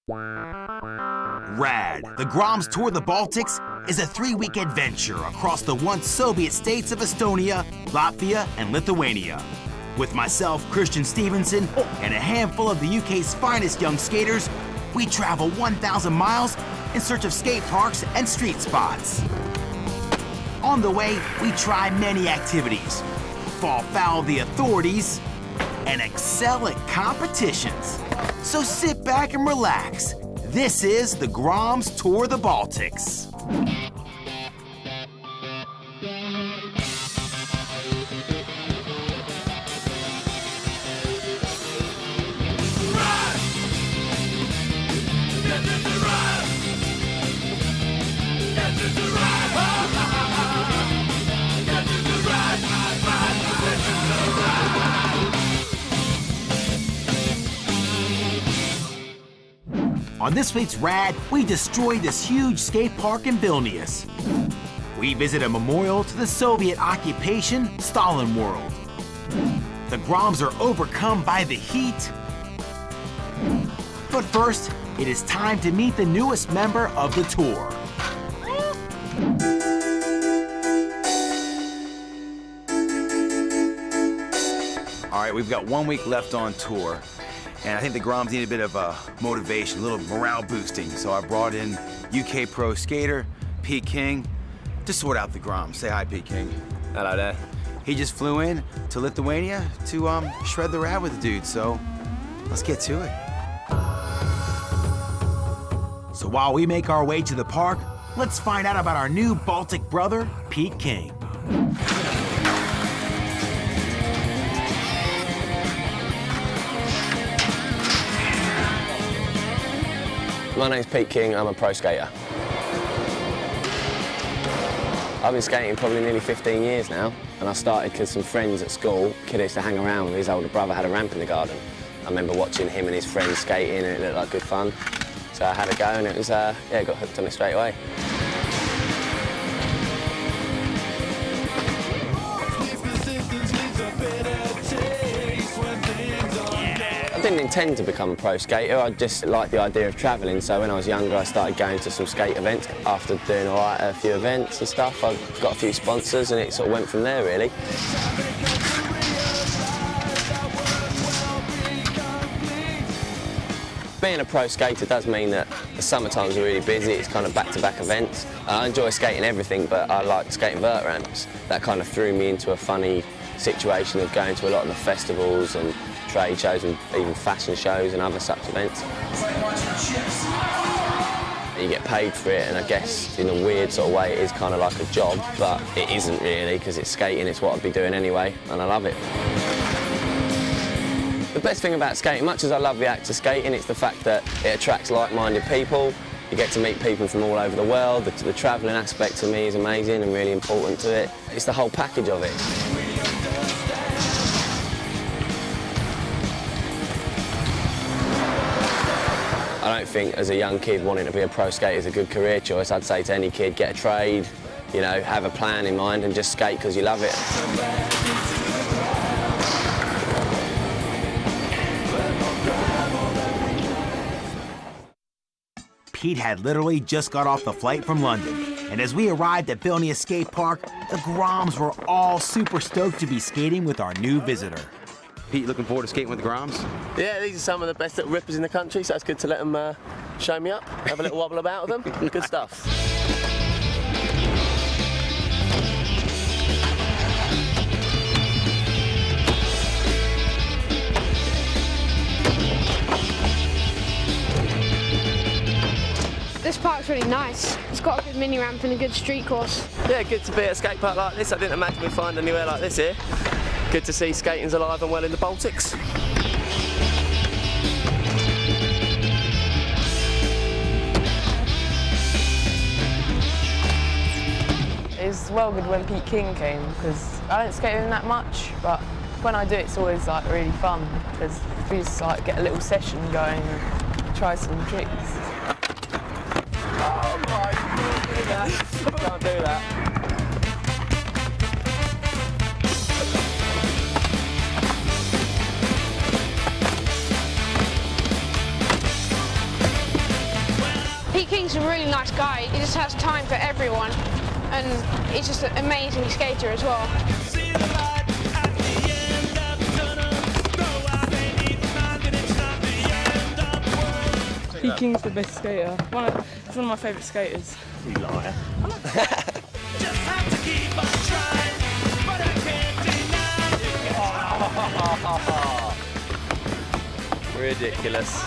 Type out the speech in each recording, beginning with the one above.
RAD the Groms Tour the Baltics is a 3-week adventure across the once Soviet states of Estonia, Latvia, and Lithuania. With myself, Christian Stevenson, and a handful of the UK's finest young skaters, we travel 1,000 miles in search of skate parks and street spots. On the way, we try many activities, fall foul of the authorities, and excel at competitions. So sit back and relax. This is the Groms Tour the Baltics. On this week's RAD, we destroy this huge skate park in Vilnius. We visit a memorial to the Soviet occupation, Stalin World. The Groms are overcome by the heat. But first, it is time to meet the newest member of the tour. All right, we've got 1 week left on tour. And I think the Groms need a bit of motivation, a little morale boosting. So I brought in UK pro skater, Pete King, to sort out the Groms. Say hi, Pete King. Hello there. He just flew in to Lithuania to shred the rad with the dude, so let's get to it. So while we make our way to the park, let's find out about our new Baltic brother, Pete King. My name's Pete King, I'm a pro skater. I've been skating probably nearly 15 years now, and I started because some friends at school, kid used to hang around with, his older brother had a ramp in the garden. I remember watching him and his friends skating and it looked like good fun. So I had a go and it was, yeah, got hooked on it straight away. I didn't intend to become a pro skater, I just liked the idea of travelling, so when I was younger I started going to some skate events. After doing all right at a few events and stuff, I got a few sponsors and it sort of went from there really. Being a pro skater does mean that the summer times are really busy, it's kind of back-to-back events. I enjoy skating everything, but I like skating vert ramps. That kind of threw me into a funny situation of going to a lot of the festivals and trade shows and even fashion shows and other such events. You get paid for it, and I guess in a weird sort of way it is kind of like a job, but it isn't really because it's skating, it's what I'd be doing anyway, and I love it. The best thing about skating, much as I love the act of skating, it's the fact that it attracts like-minded people. You get to meet people from all over the world. The travelling aspect to me is amazing and really important to it. It's the whole package of it. I don't think as a young kid wanting to be a pro skater is a good career choice. I'd say to any kid, get a trade, you know, have a plan in mind and just skate because you love it. Pete had literally just got off the flight from London, and as we arrived at Vilnius Skate Park, the Groms were all super stoked to be skating with our new visitor. Pete, looking forward to skating with the Groms? Yeah, these are some of the best little rippers in the country, so it's good to let them show me up, have a little wobble about with them. Good stuff. This park's really nice. It's got a good mini ramp and a good street course. Yeah, good to be at a skate park like this. I didn't imagine we'd find anywhere like this here. Good to see skating's alive and well in the Baltics. It's well good when Pete King came because I don't skate with him that much, but when I do it's always like really fun because we just like get a little session going and try some tricks. Oh my goodness! Can't do that. Pete King's a really nice guy. He just has time for everyone, and he's just an amazing skater as well. Pete King's the best skater. He's one of my favourite skaters. You liar. Ridiculous.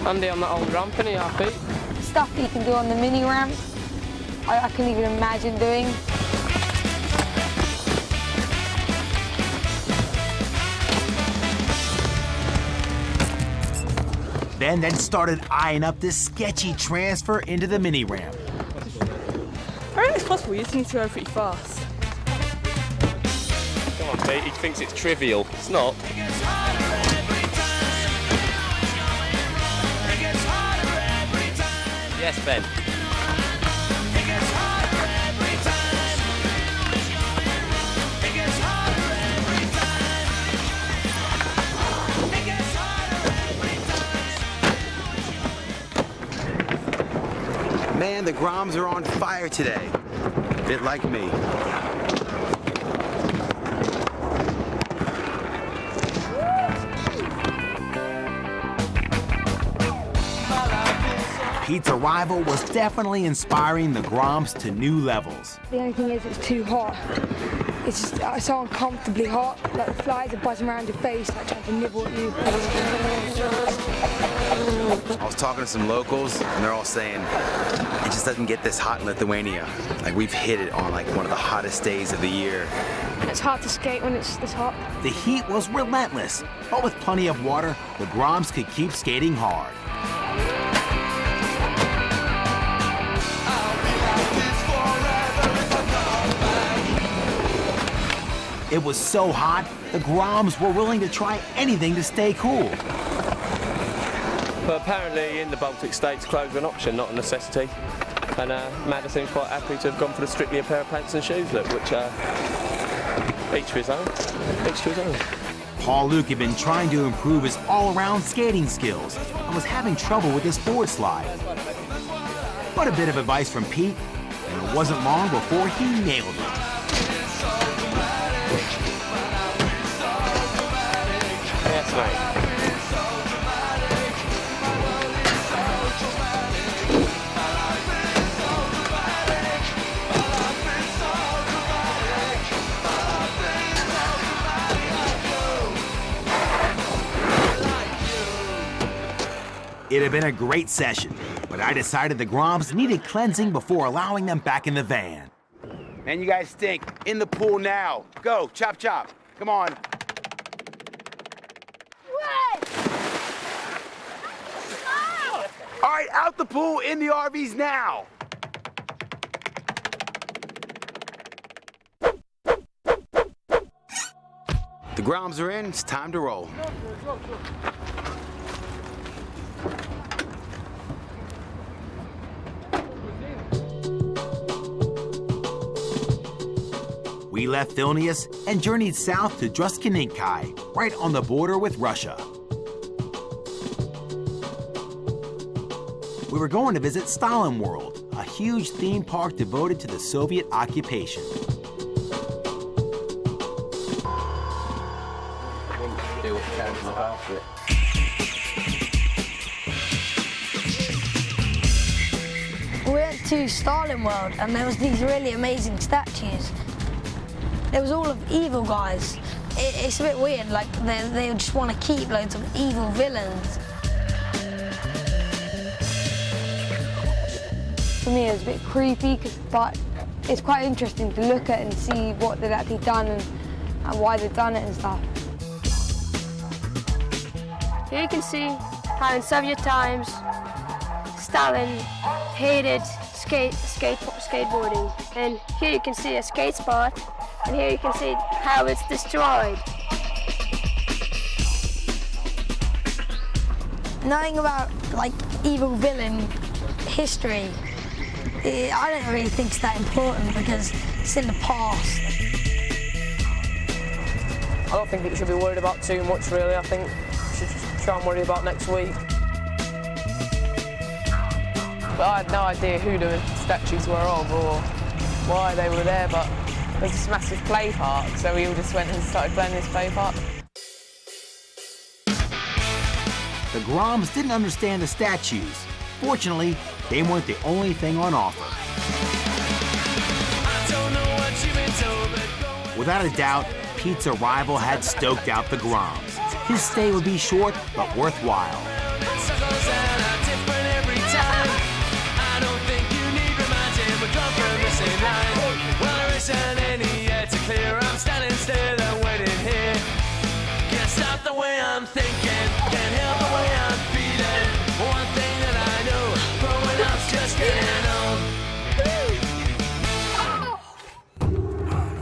Andy on that old ramp, isn't he, happy? Stuff that you can do on the mini ramp, I couldn't even imagine doing. Ben then started eyeing up this sketchy transfer into the mini ramp. I think it's possible, you just need to go pretty fast. Come on, Pete, he thinks it's trivial. It's not. Yes, Ben. Man, the Groms are on fire today. A bit like me. Pete's arrival was definitely inspiring the Groms to new levels. The only thing is it's too hot. It's just so uncomfortably hot. Like the flies are buzzing around your face, like trying to nibble at you. I was talking to some locals, and they're all saying it just doesn't get this hot in Lithuania. Like, we've hit it on like one of the hottest days of the year. It's hard to skate when it's this hot. The heat was relentless, but with plenty of water, the Groms could keep skating hard. It was so hot, the Groms were willing to try anything to stay cool. But apparently in the Baltic states, clothes are an option, not a necessity. And Madda seems quite happy to have gone for strictly a pair of pants and shoes look, which each to his own. Each to his own. Paul-luc had been trying to improve his all-around skating skills and was having trouble with his board slide. But a bit of advice from Pete, and it wasn't long before he nailed it. Yes, mate. It had been a great session, but I decided the Groms needed cleansing before allowing them back in the van. Man, you guys stink. In the pool now. Go, chop, chop. Come on. What? All right, out the pool, in the RVs now. The Groms are in, it's time to roll. We left Vilnius and journeyed south to Druskininkai, right on the border with Russia. We were going to visit Stalin World, a huge theme park devoted to the Soviet occupation. We went to Stalin World and there was these really amazing statues. There was all of evil guys. It's a bit weird, like they just want to keep loads of evil villains. For me it was a bit creepy, but it's quite interesting to look at and see what they've actually done and why they've done it and stuff. Here you can see how in Soviet times, Stalin hated skateboarding. And here you can see a skate spot, and here you can see how it's destroyed. Knowing about like evil villain history, I don't really think it's that important because it's in the past. I don't think we should be worried about too much, really. I think we should just try and worry about next week. But I had no idea who the statues were of or why they were there, but there's this massive play park, so we all just went and started playing this play park. The Groms didn't understand the statues. Fortunately, they weren't the only thing on offer. Without a doubt, Pete's arrival had stoked out the Groms. His stay would be short, but worthwhile.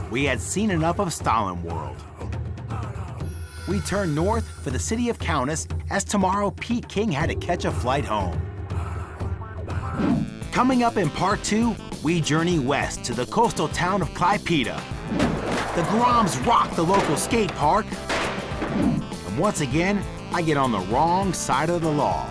We had seen enough of Stalin World. We turned north for the city of Kaunas, as tomorrow Pete King had to catch a flight home. Coming up in part 2, we journey west to the coastal town of Klaipėda. The Groms rock the local skate park, and once again, I get on the wrong side of the law.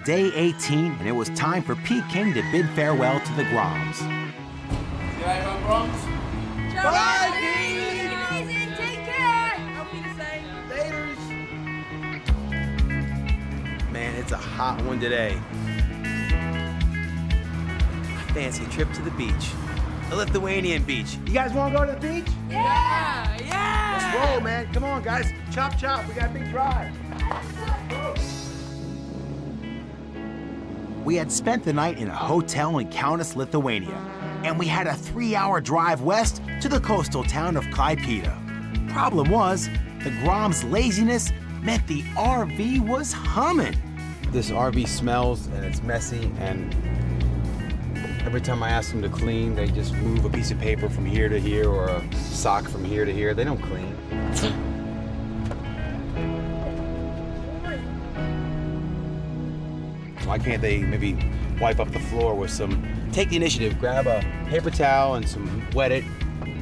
Day 18, and it was time for Pete King to bid farewell to the Groms. See you later, Groms. Bye, Pete! Amazing, take care! Hope you the same. Laters. Man, it's a hot one today. Fancy trip to the beach. A Lithuanian beach. You guys want to go to the beach? Yeah! Yeah! Let's roll, man. Come on, guys. Chop, chop. We got a big drive. We had spent the night in a hotel in Kaunas, Lithuania, and we had a 3-hour drive west to the coastal town of Klaipėda. Problem was, the Groms' laziness meant the RV was humming. This RV smells and it's messy, and every time I ask them to clean, they just move a piece of paper from here to here or a sock from here to here. They don't clean. Why can't they maybe wipe up the floor with some, take the initiative, grab a paper towel and some, wet it,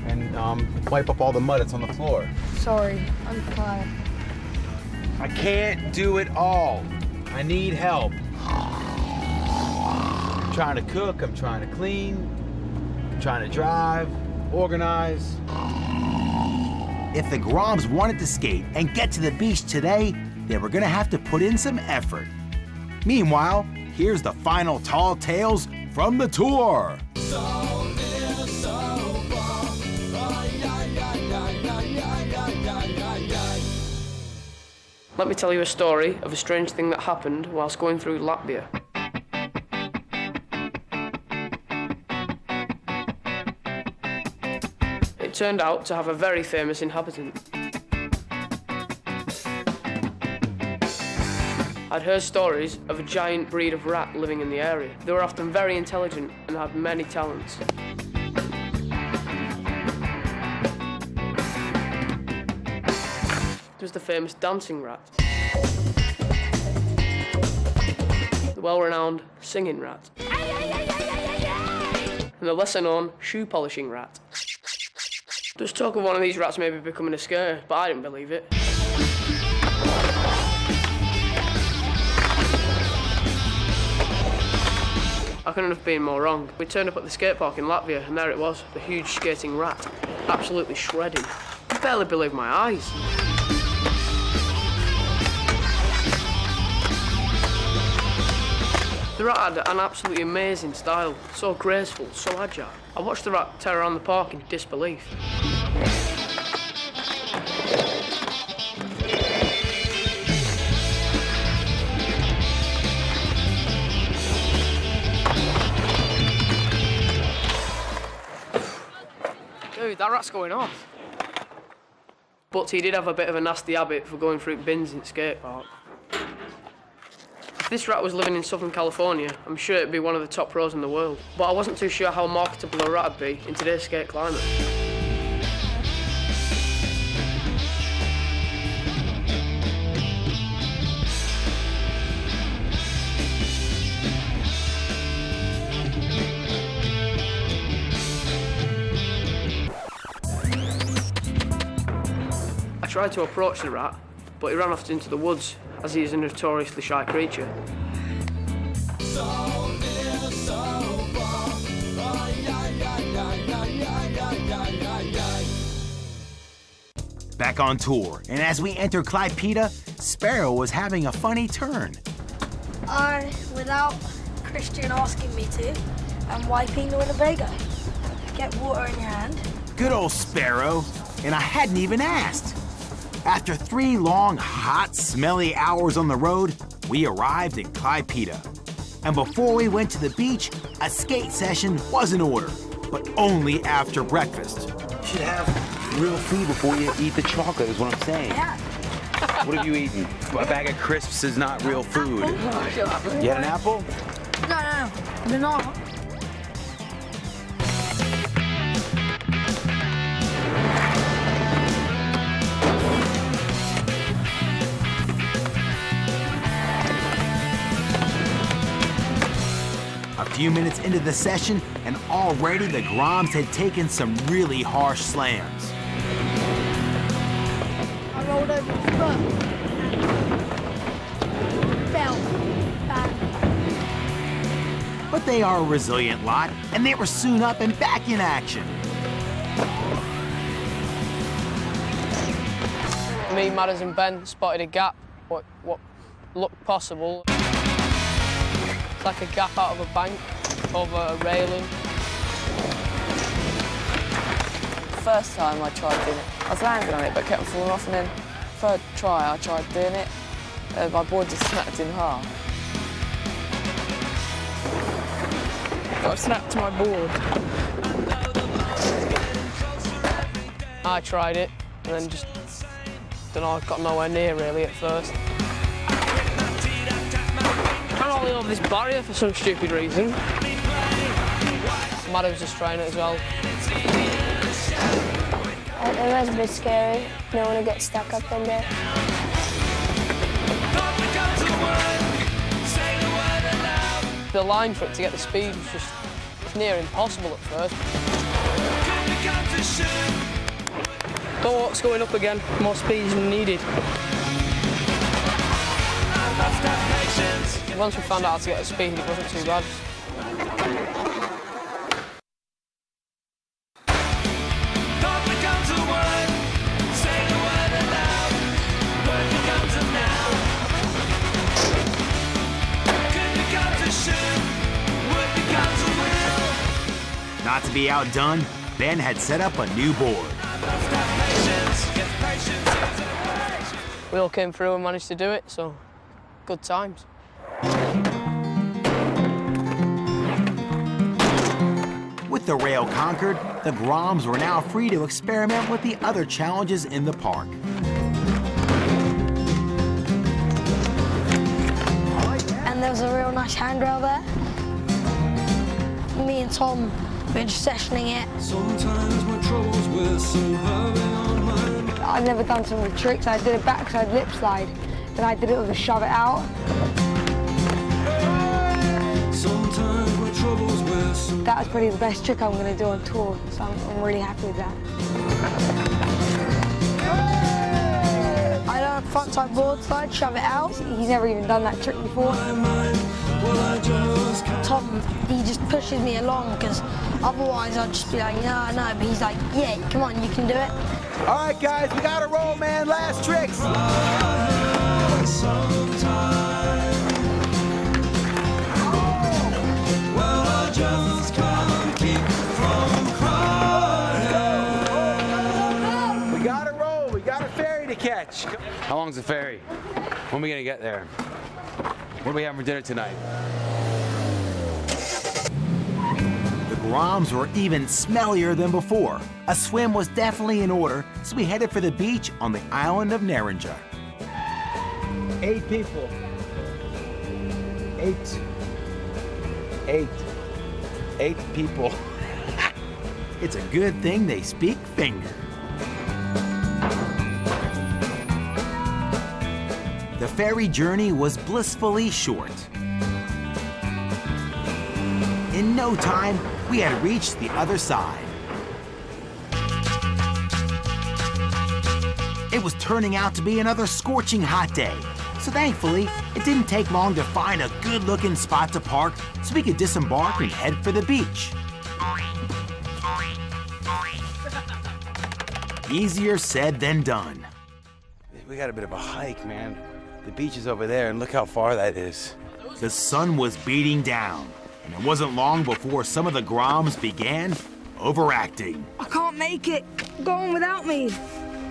and wipe up all the mud that's on the floor. Sorry, I'm tired. I can't do it all. I need help. I'm trying to cook, I'm trying to clean, I'm trying to drive, organize. If the Groms wanted to skate and get to the beach today, they were gonna have to put in some effort. Meanwhile, here's the final tall tales from the tour. Let me tell you a story of a strange thing that happened whilst going through Latvia. It turned out to have a very famous inhabitant. I'd heard stories of a giant breed of rat living in the area. They were often very intelligent and had many talents. There was the famous dancing rat, the well-renowned singing rat, and the lesser-known shoe-polishing rat. There was talk of one of these rats maybe becoming a skater, but I didn't believe it. I couldn't have been more wrong. We turned up at the skate park in Latvia, and there it was, the huge skating rat, absolutely shredding. I barely believed my eyes. The rat had an absolutely amazing style, so graceful, so agile. I watched the rat tear around the park in disbelief. Dude, that rat's going off. But he did have a bit of a nasty habit for going through bins in the skate park. If this rat was living in Southern California, I'm sure it'd be one of the top pros in the world. But I wasn't too sure how marketable a rat would be in today's skate climate. I tried to approach the rat, but he ran off into the woods, as he is a notoriously shy creature. Back on tour, and as we enter Klaipėda, Sparrow was having a funny turn. Without Christian asking me to, I'm wiping the Winnebago. Get water in your hand. Good old Sparrow, and I hadn't even asked. After 3 long, hot, smelly hours on the road, we arrived in Klaipėda. And before we went to the beach, a skate session was in order, but only after breakfast. You should have real food before you eat the chocolate, is what I'm saying. Yeah. What have you eaten? A bag of crisps is not real food. You had an apple? No, banana. A few minutes into the session, and already the Groms had taken some really harsh slams. I rolled over the foot. Fell. But they are a resilient lot, and they were soon up and back in action. Me, Madders and Ben spotted a gap, what looked possible. It's like a gap out of a bank, over a railing. First time I tried doing it, I was landing on it but kept falling off, and then third try I tried doing it, my board just snapped in half. Got snapped to my board. I tried it, and then just, don't know, I got nowhere near really at first. I'm only over this barrier for some stupid reason. Maddie was just trying it as well. It was a bit scary. Don't want to get stuck up in there. the line for it to get the speed was just near impossible at first. Torque's going up again, more speed than needed. Once we found out how to get the speed, it wasn't too bad. Not to be outdone, Ben had set up a new board. We all came through and managed to do it, so good times. With the rail conquered, the Groms were now free to experiment with the other challenges in the park. And there was a real nice handrail there. Me and Tom were just sessioning it. Sometimes my troubles were so heavy on my mind. I'd never done some of the tricks. I did a backside lip slide, then I did it with a shove it out. Sometimes my troubles were so... That was probably the best trick I'm going to do on tour, so I'm really happy with that. I learned frontside board slide, shove it out. He's never even done that trick before. Tom, he just pushes me along because otherwise I'd just be like, no, but he's like, yeah, come on, you can do it. All right, guys, we gotta roll, man. Last tricks. Well, I just can't keep from crying. We gotta roll. We got a ferry to catch. How long's the ferry? When are we gonna get there? What do we have for dinner tonight? The Groms were even smellier than before. A swim was definitely in order, so we headed for the beach on the island of Naranja. 8 people. 8 people. It's a good thing they speak finger. The ferry journey was blissfully short. In no time, we had reached the other side. It was turning out to be another scorching hot day, so thankfully, it didn't take long to find a good-looking spot to park so we could disembark and head for the beach. Easier said than done. We got a bit of a hike, man. The beach is over there, and look how far that is. The sun was beating down, and it wasn't long before some of the Groms began overacting. I can't make it. Go on without me.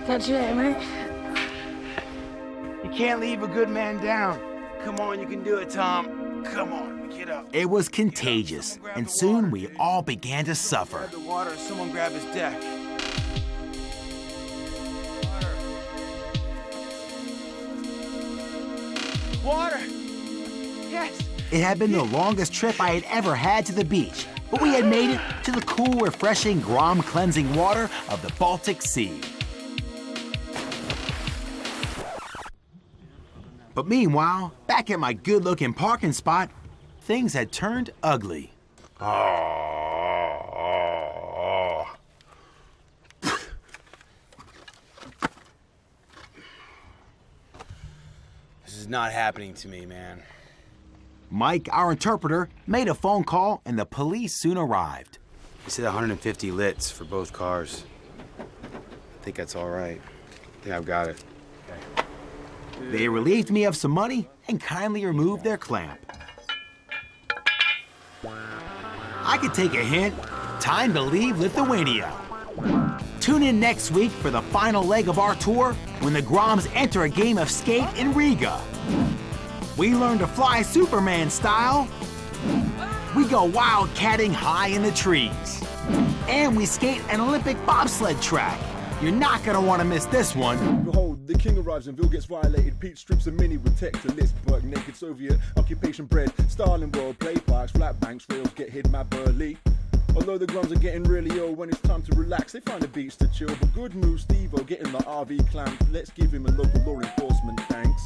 That's it, mate. You can't leave a good man down. Come on, you can do it, Tom. Come on, get up. It was contagious, and soon we all began to suffer. Grab the water, someone grab his deck. Water! Yes! It had been the longest trip I had ever had to the beach, but we had made it to the cool, refreshing Grom cleansing water of the Baltic Sea. But meanwhile, back at my good-looking parking spot, things had turned ugly. This is not happening to me, man. Mike, our interpreter, made a phone call and the police soon arrived. He said 150 lits for both cars. I think that's all right. I think I've got it. They relieved me of some money and kindly removed their clamp. I could take a hint. Time to leave Lithuania. Tune in next week for the final leg of our tour when the Groms enter a game of skate in Riga. We learn to fly Superman style. We go wildcatting high in the trees. And we skate an Olympic bobsled track. You're not gonna want to miss this one. Behold, the king arrives and Ville gets violated. Pete strips a mini with tech to Lisbon. Naked Soviet occupation bred. Stalin world play parks, flat banks, rails get hid, mad burly. Although the Groms are getting really ill, when it's time to relax, they find a beach to chill. But good move, Steve-O, getting the RV clamped. Let's give him a local law enforcement, thanks.